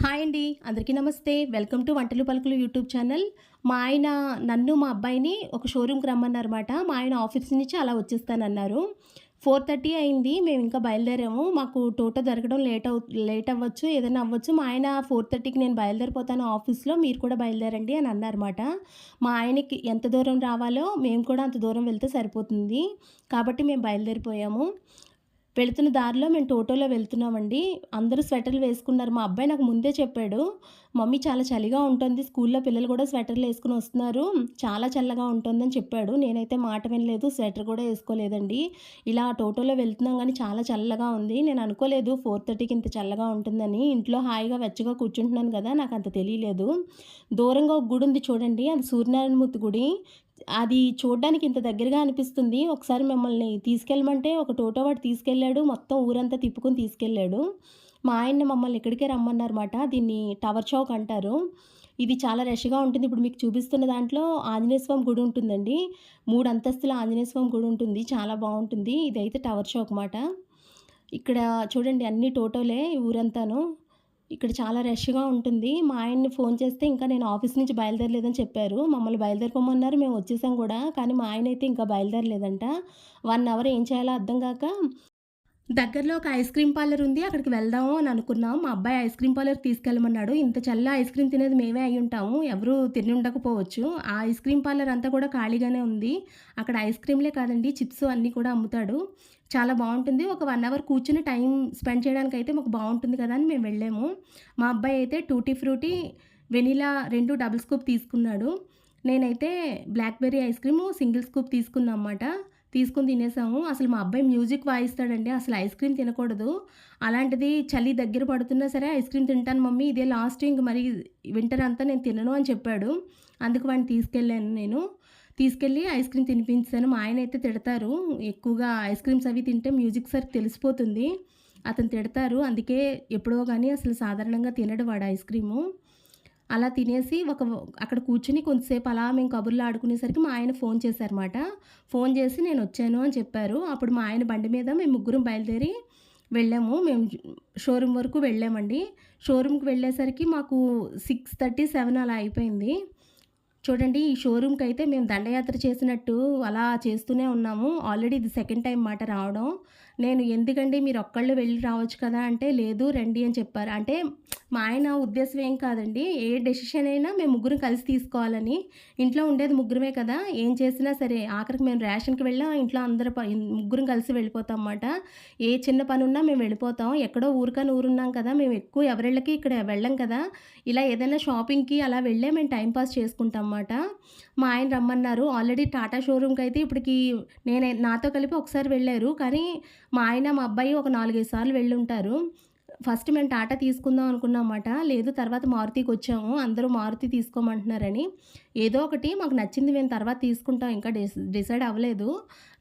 Hi అండి. అందరికీ నమస్తే. వెల్కమ్ టు వంటలు పలుకులు యూట్యూబ్ ఛానల్. మా ఆయన నన్ను, మా అబ్బాయిని ఒక షోరూమ్‌కి రమ్మన్నారన్నమాట. మా ఆయన ఆఫీస్ నుంచి అలా వచ్చేస్తానన్నారు. 4:30 అయింది. మేము ఇంకా బయలుదేరాము. మాకు టోటో దొరకడం లేట్ అవ్వచ్చు, ఏదైనా అవ్వచ్చు. మా ఆయన 4:30కి నేను బయలుదేరిపోతాను ఆఫీస్‌లో, మీరు కూడా బయలుదేరండి అని అన్నారన్నమాట. మా ఆయనకి ఎంత దూరం రావాలో మేము కూడా అంత దూరం వెళ్తే సరిపోతుంది. కాబట్టి మేము బయలుదేరిపోయాము. వెళుతున్న దారిలో మేము టోటోలో వెళ్తున్నామండి. అందరూ స్వెటర్‌లు వేసుకున్నారు. మా అబ్బాయి నాకు ముందే చెప్పాడు, "మమ్మీ చాలా చలిగా ఉంటుంది. స్కూల్‌లో పిల్లలు కూడా స్వెటర్‌లు ఏసుకొని వస్తున్నారు. చాలా చల్లగా ఉంటుందని" చెప్పాడు. నేనైతే మాట వినలేదు. స్వెటర్ కూడా ఏసుకోలేదండి. ఇలా టోటోలో వెళ్తున్నాం గానీ చాలా చల్లగా ఉంది. నేను అనుకోలేదు 4:30కి ఇంత చల్లగా ఉంటుందని. ఇంట్లో హాయిగా వెచ్చగా కూర్చుంటున్నాను గదా! నాకంత తెలీలేదు. దూరంగా ఒక గుడి ఉంది చూడండి. అది సూర్యనారాయణమూర్తి గుడి. అది చూడ్డానికి ఇంత దగ్గరగా అనిపిస్తుంది. ఒకసారి మమ్మల్ని తీసుకెళ్ళమంటే ఒక టోటో వాడు తీసుకెళ్ళాడు. మొత్తం ఊరంతా తిప్పుకొని తీసుకెళ్ళాడు. మా ఆయన్ని మమ్మల్ని ఇక్కడికే రమ్మన్నారన్నమాట. దీన్ని టవర్ చౌక్ అంటారు. ఇది చాలా రష్‌గా ఉంటుంది. ఇప్పుడు మీకు చూపిస్తున్న దాంట్లో ఆంజనేయ స్వామి గుడి ఉంటుందండి. 3 అంతస్తుల ఆంజనేయ స్వామి గుడి ఉంటుంది. చాలా బావుంటుంది. ఇదైతే టవర్ చౌక్ మాట. ఇక్కడ చూడండి అన్ని టోటోలే ఊరంతాను. ఇక్కడ చాలా రష్‌గా ఉంటుంది. మా ఆయన్ని ఫోన్ చేస్తే ఇంకా నేను ఆఫీస్ నుంచి బయలుదేరలేదని చెప్పారు. మమ్మల్ని బయలుదేరిపోమన్నారు. మేము వచ్చేసాం గూడా. కానీ మా ఆయనైతే ఇంకా బయలుదేరలేదంట. 1 అవర్ ఏం చేయాలో అర్థం గాక దగ్గరలో ఒక ఐస్ క్రీమ్ పార్లర్ ఉంది. అక్కడికి వెళ్దాము అని అనుకున్నాం. మా అబ్బాయి ఐస్ క్రీమ్ పార్లర్‌కి తీసుకెళ్ళమన్నాడు. ఇంత చల్ల ఐస్ క్రీమ్ తినేది మేమే అయ్యుంటాము. ఎవరు తిని ఉండకపోవచ్చు. ఆ ఐస్ క్రీమ్ పార్లర్ అంతా కూడా ఖాళీగానే ఉంది. అక్కడ ఐస్ క్రీమ్‌లే కాదండి చిప్స్ అన్నీ కూడా అమ్ముతాడు. చాలా బావుంటుంది. ఒక 1 అవర్ కూర్చొని టైం స్పెండ్ చేయడానికైతే మాకు బావుంటుంది కదా! అని మేము వెళ్ళాము. మా అబ్బాయి అయితే tutti frutti, vanilla 2 double scoop తీసుకున్నాడు. నేనైతే blackberry ice cream single scoop తీసుకున్నా అనమాట. తీసుకొని తినేసాము. అసలు మా అబ్బాయి మ్యూజిక్ వాయిస్తాడండి. అసలు ఐస్ క్రీమ్ తినకూడదు. అలాంటిది చలి దగ్గర పడుతున్నా సరే ఐస్ క్రీమ్ తింటాను మమ్మీ ఇదే లాస్ట్ ఇంక మరి వింటర్ అంతా నేను తినను అని చెప్పాడు. అందుకు వాడిని తీసుకెళ్ళాను నేను. తీసుకెళ్ళి ఐస్ క్రీమ్ తినిపించాను. మా ఆయనైతే తిడతారు. ఎక్కువగా ఐస్ క్రీమ్స్ అవి తింటే మ్యూజిక్ సరికి తెలిసిపోతుంది. అతను తిడతారు. అందుకే ఎప్పుడో గాని అసలు సాధారణంగా తినడు వాడు ఐస్ క్రీము. అలా తినేసి అక్కడ కూర్చొని కొంతసేపు అలా మేము కబుర్లు ఆడుకునేసరికి మా ఆయన ఫోన్ చేశారన్నమాట. ఫోన్ చేసి నేనొచ్చాను అని చెప్పారు. అప్పుడు మా ఆయన బండి మీద మేము ముగ్గురం బయలుదేరి వెళ్ళాము. మేము షోరూమ్ వరకు వెళ్ళామండి. షోరూమ్‌కి వెళ్ళేసరికి మాకు 6:30, 7 అలా అయిపోయింది. చూడండి ఈ షోరూమ్‌కైతే మేము దండయాత్ర చేసినట్టు అలా చేస్తూనే ఉన్నాము. ఆల్రెడీ ఇది సెకండ్ టైమ్ మాట రావడం. నేను ఎందుకండి మీరొక్కళ్ళు వెళ్లి రావచ్చు కదా! అంటే లేదు రండి అని చెప్పారు. అంటే మా ఆయన ఉద్దేశ్యం ఏం కాదండి. ఏ డెసిషన్ అయినా మేము ముగ్గురం కలిసి తీసుకోవాలని. ఇంట్లో ఉండేది ముగ్గురమే కదా! ఏం చేసినా సరే ఆఖరికి మేము రేషన్‌కి వెళ్ళినా ఇంట్లో అందరూ ముగ్గురం కలిసి వెళ్ళిపోతాం మాట. ఏ చిన్న పనున్నా మేము వెళ్ళిపోతాం. ఎక్కడో ఊరికని ఊరున్నాం కదా! మేము ఎక్కువ ఎవరిళ్ళకి ఇక్కడ వెళ్ళం కదా! ఇలా ఏదైనా షాపింగ్‌కి అలా వెళ్ళే మేము టైమ్ పాస్ చేసుకుంటాం మాట. మా ఆయన రమ్మన్నారు. ఆల్రెడీ టాటా షోరూమ్‌కైతే ఇప్పటికి నాతో కలిపి ఒకసారి వెళ్లారు. కానీ మా ఆయన, మా అబ్బాయి ఒక 4, 5 సార్లు వెళ్ళుంటారు. ఫస్ట్ మేము టాటా తీసుకుందాం అనుకున్నామాట. లేదు తర్వాత మారుతికొచ్చాము. అందరూ మారుతి తీసుకోమంటున్నారని. ఏదో ఒకటి మాకు నచ్చింది మేము తర్వాత తీసుకుంటాం. ఇంకా డిసైడ్ అవ్వలేదు.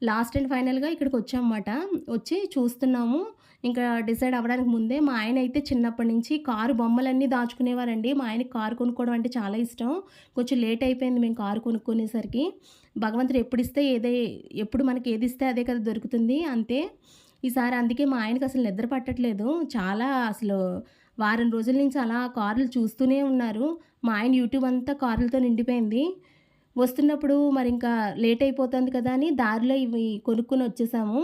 లాస్ట్ అండ్ ఫైనల్‌గా ఇక్కడికొచ్చామమాట. వచ్చి చూస్తున్నాము. ఇంకా డిసైడ్ అవ్వడానికి ముందే మా ఆయనైతే చిన్నప్పటి నుంచి కారు బొమ్మలన్నీ దాచుకునేవారండి. మా ఆయనకి కారు కొనుక్కోవడం అంటే చాలా ఇష్టం. కొంచెం లేట్ అయిపోయింది మేము కారు కొనుక్కునేసరికి. భగవంతుడు ఎప్పుడు మనకి ఏదిస్తే అదే కదా దొరుకుతుంది. అంతే. ఈసారి అందుకే మా ఆయనకసలు నిద్ర పట్టట్లేదు. చాలా అసలు వారం రోజుల నుంచి అలా కార్లు చూస్తూనే ఉన్నారు. మా ఆయన యూట్యూబ్ అంతా కార్లతో నిండిపోయింది. వస్తున్నప్పుడు మరింకా లేట్ అయిపోతుంది కదా అని దారిలో ఇవి కొనుక్కొని వచ్చేసాము.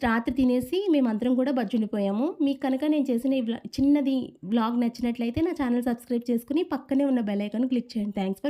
రాత్రి తినేసి మేమందరం కూడా బజ్జుండిపోయాము. మీకు కనుక నేను చేసిన ఈ చిన్నది వ్లాగ్ నచ్చినట్లయితే నా ఛానల్ సబ్స్క్రైబ్ చేసుకొని పక్కనే ఉన్న బెల్ ఐకాన్ క్లిక్ చేయండి. Thanks for